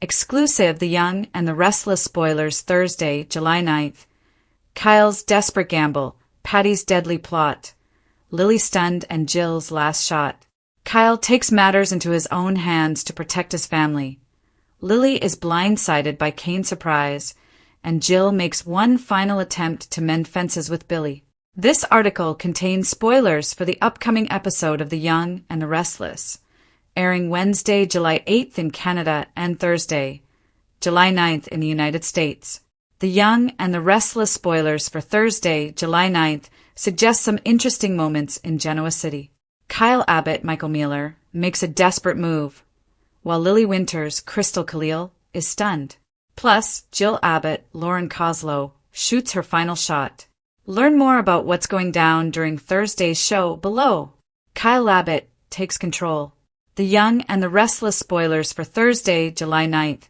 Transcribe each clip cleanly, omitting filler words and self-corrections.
Exclusive The Young and the Restless spoilers Thursday, July 9th. Kyle's desperate gamble, Patty's deadly plot, Lily stunned and Jill's last shot. Kyle takes matters into his own hands to protect his family. Lily is blindsided by Kane's surprise, and Jill makes one final attempt to mend fences with Billy. This article contains spoilers for the upcoming episode of The Young and the Restless, airing Wednesday, July 8th in Canada and Thursday, July 9th in the United States. The Young and the Restless spoilers for Thursday, July 9th suggest some interesting moments in Genoa City. Kyle Abbott, Michael Mueller, makes a desperate move, while Lily Winters, Crystal Khalil, is stunned. Plus, Jill Abbott, Lauren Koslow, shoots her final shot. Learn more about what's going down during Thursday's show below. Kyle Abbott takes control. The Young and the Restless spoilers for Thursday, July 9th,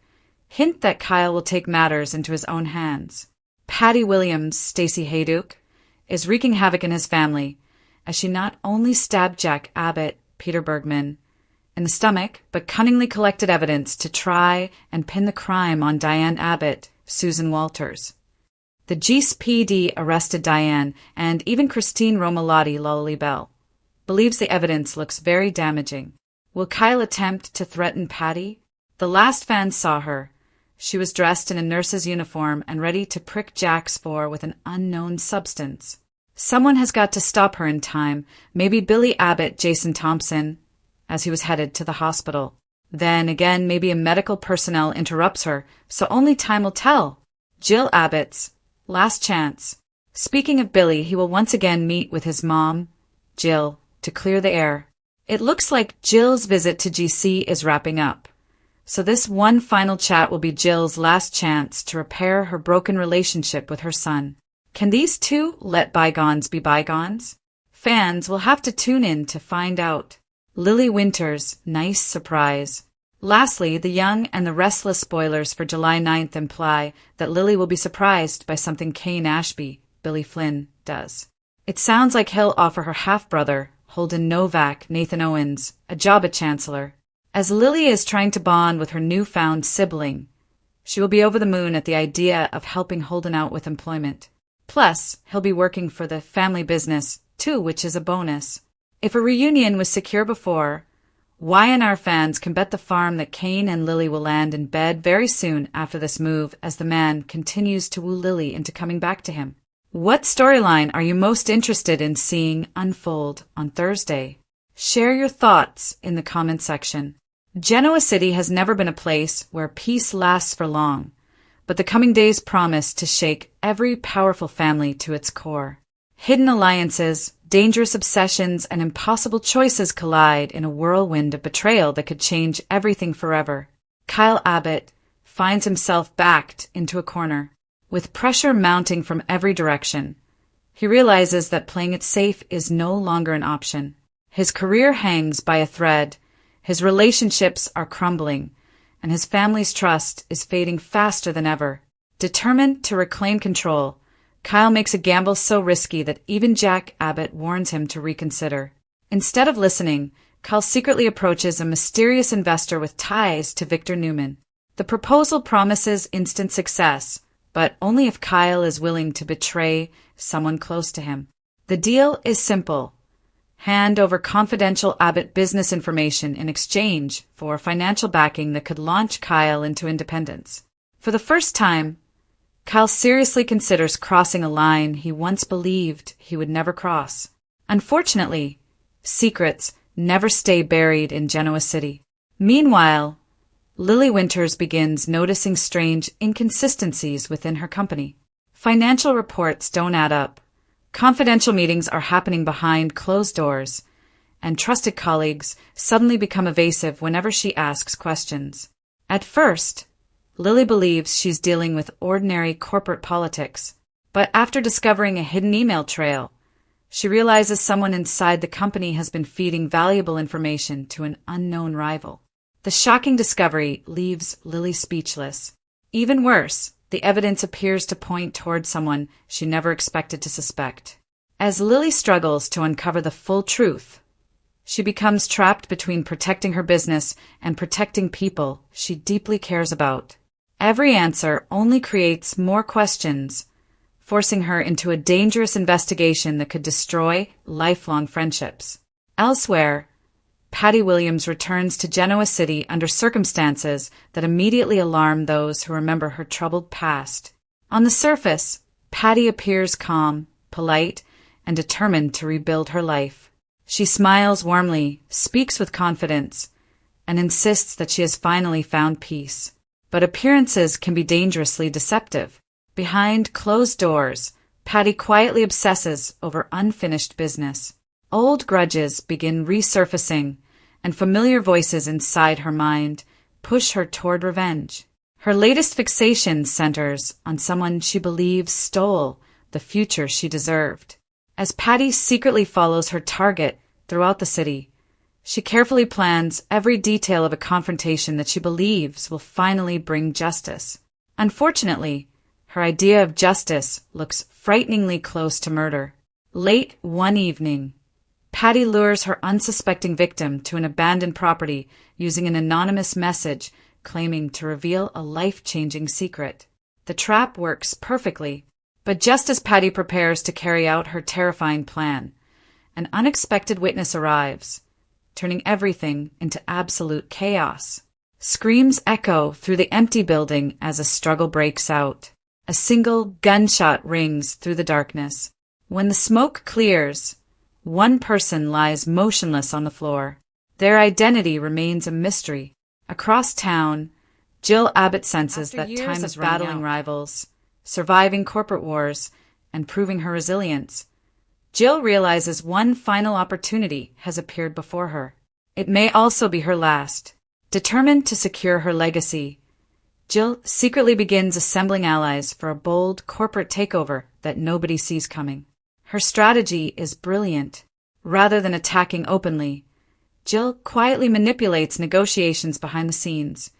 hint that Kyle will take matters into his own hands. Patty Williams, Stacey Hayduke, is wreaking havoc in his family, as she not only stabbed Jack Abbott, Peter Bergman, in the stomach, but cunningly collected evidence to try and pin the crime on Diane Abbott, Susan Walters. The GSPD arrested Diane, and even Christine Romalotti Lullabelle believes the evidence looks very damaging. Will Kyle attempt to threaten Patty? The last fans saw her. She was dressed in a nurse's uniform and ready to prick Jack Spore with an unknown substance. Someone has got to stop her in time, maybe Billy Abbott, Jason Thompson, as he was headed to the hospital. Then again, maybe a medical personnel interrupts her, so only time will tell. Jill Abbott's last chance. Speaking of Billy, he will once again meet with his mom, Jill, to clear the air. It looks like Jill's visit to GC is wrapping up, so this one final chat will be Jill's last chance to repair her broken relationship with her son. Can these two let bygones be bygones? Fans will have to tune in to find out. Lily Winters' nice surprise. Lastly, The Young and the Restless spoilers for July 9th imply that Lily will be surprised by something Kane Ashby, Billy Flynn, does. It sounds like he'll offer her half-brother, Holden Novak, Nathan Owens, a job at Chancellor. As Lily is trying to bond with her newfound sibling, she will be over the moon at the idea of helping Holden out with employment. Plus, he'll be working for the family business, too, which is a bonus. If a reunion was secure before, Y&R fans can bet the farm that Kane and Lily will land in bed very soon after this move as the man continues to woo Lily into coming back to him. What storyline are you most interested in seeing unfold on Thursday? Share your thoughts in the comment section. Genoa City has never been a place where peace lasts for long, but the coming days promise to shake every powerful family to its core. Hidden alliances, dangerous obsessions, and impossible choices collide in a whirlwind of betrayal that could change everything forever. Kyle Abbott finds himself backed into a corner. With pressure mounting from every direction, he realizes that playing it safe is no longer an option. His career hangs by a thread, his relationships are crumbling, and his family's trust is fading faster than ever. Determined to reclaim control, Kyle makes a gamble so risky that even Jack Abbott warns him to reconsider. Instead of listening, Kyle secretly approaches a mysterious investor with ties to Victor Newman. The proposal promises instant success, but only if Kyle is willing to betray someone close to him. The deal is simple. Hand over confidential Abbott business information in exchange for financial backing that could launch Kyle into independence. For the first time, Kyle seriously considers crossing a line he once believed he would never cross. Unfortunately, secrets never stay buried in Genoa City. Meanwhile, Lily Winters begins noticing strange inconsistencies within her company. Financial reports don't add up. Confidential meetings are happening behind closed doors, and trusted colleagues suddenly become evasive whenever she asks questions. At first, Lily believes she's dealing with ordinary corporate politics, but after discovering a hidden email trail, she realizes someone inside the company has been feeding valuable information to an unknown rival. The shocking discovery leaves Lily speechless. Even worse, the evidence appears to point toward someone she never expected to suspect. As Lily struggles to uncover the full truth, She becomes trapped between protecting her business and protecting people she deeply cares about. Every answer only creates more questions, forcing her into a dangerous investigation that could destroy lifelong friendships. Elsewhere, Patty Williams returns to Genoa City under circumstances that immediately alarm those who remember her troubled past. On the surface, Patty appears calm, polite, and determined to rebuild her life. She smiles warmly, speaks with confidence, and insists that she has finally found peace. But appearances can be dangerously deceptive. Behind closed doors, Patty quietly obsesses over unfinished business. Old grudges begin resurfacing, and familiar voices inside her mind push her toward revenge. Her latest fixation centers on someone she believes stole the future she deserved. As Patty secretly follows her target throughout the city, she carefully plans every detail of a confrontation that she believes will finally bring justice. Unfortunately, her idea of justice looks frighteningly close to murder. Late one evening, Patty lures her unsuspecting victim to an abandoned property using an anonymous message claiming to reveal a life-changing secret. The trap works perfectly, but just as Patty prepares to carry out her terrifying plan, an unexpected witness arrives, turning everything into absolute chaos. Screams echo through the empty building as a struggle breaks out. A single gunshot rings through the darkness. When the smoke clears, one person lies motionless on the floor. Their identity remains a mystery. Across town, Jill Abbott senses that time is battling rivals, surviving corporate wars, and proving her resilience. Jill realizes one final opportunity has appeared before her. It may also be her last. Determined to secure her legacy, Jill secretly begins assembling allies for a bold corporate takeover that nobody sees coming. Her strategy is brilliant. Rather than attacking openly, Jill quietly manipulates negotiations behind the scenes,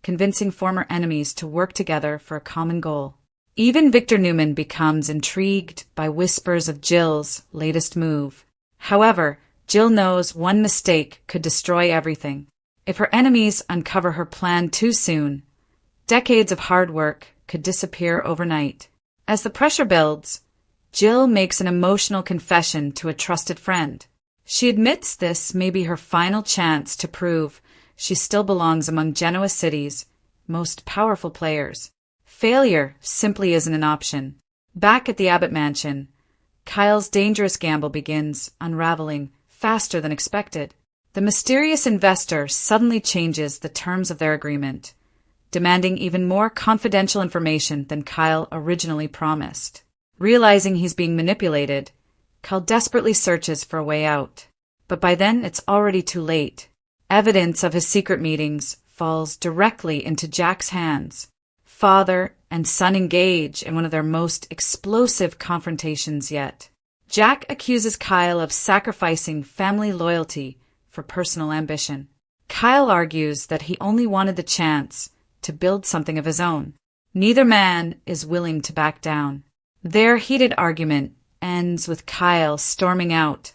convincing former enemies to work together for a common goal. Even Victor Newman becomes intrigued by whispers of Jill's latest move. However, Jill knows one mistake could destroy everything. If her enemies uncover her plan too soon, decades of hard work could disappear overnight. As the pressure builds, Jill makes an emotional confession to a trusted friend. She admits this may be her final chance to prove she still belongs among Genoa City's most powerful players. Failure simply isn't an option. Back at the Abbott mansion, Kyle's dangerous gamble begins unraveling faster than expected. The mysterious investor suddenly changes the terms of their agreement, demanding even more confidential information than Kyle originally promised. Realizing he's being manipulated, Kyle desperately searches for a way out. But by then, it's already too late. Evidence of his secret meetings falls directly into Jack's hands. Father and son engage in one of their most explosive confrontations yet. Jack accuses Kyle of sacrificing family loyalty for personal ambition. Kyle argues that he only wanted the chance to build something of his own. Neither man is willing to back down. Their heated argument ends with Kyle storming out,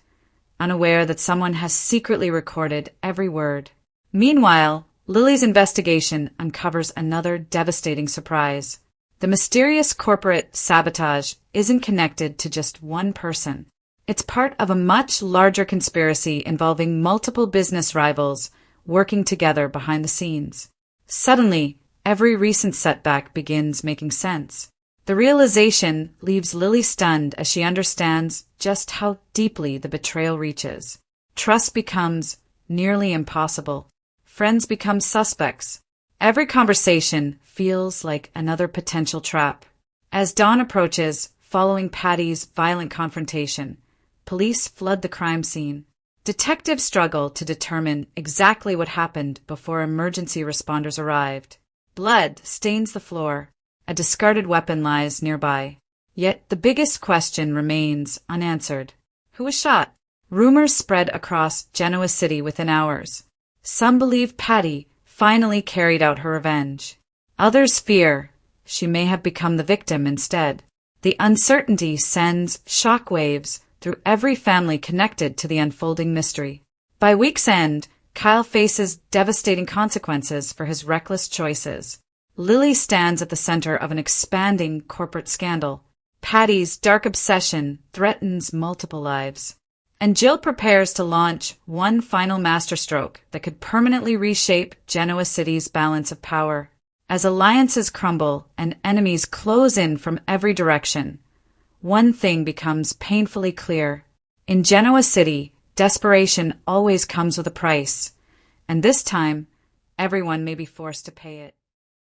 unaware that someone has secretly recorded every word. Meanwhile, Lily's investigation uncovers another devastating surprise. The mysterious corporate sabotage isn't connected to just one person. It's part of a much larger conspiracy involving multiple business rivals working together behind the scenes. Suddenly, every recent setback begins making sense. The realization leaves Lily stunned as she understands just how deeply the betrayal reaches. Trust becomes nearly impossible. Friends become suspects. Every conversation feels like another potential trap. As dawn approaches, following Patty's violent confrontation, police flood the crime scene. Detectives struggle to determine exactly what happened before emergency responders arrived. Blood stains the floor. A discarded weapon lies nearby. Yet the biggest question remains unanswered. Who was shot? Rumors spread across Genoa City within hours. Some believe Patty finally carried out her revenge. Others fear she may have become the victim instead. The uncertainty sends shockwaves through every family connected to the unfolding mystery. By week's end, Kyle faces devastating consequences for his reckless choices. Lily stands at the center of an expanding corporate scandal. Patty's dark obsession threatens multiple lives. And Jill prepares to launch one final masterstroke that could permanently reshape Genoa City's balance of power. As alliances crumble and enemies close in from every direction, one thing becomes painfully clear. In Genoa City, desperation always comes with a price, and this time, everyone may be forced to pay it.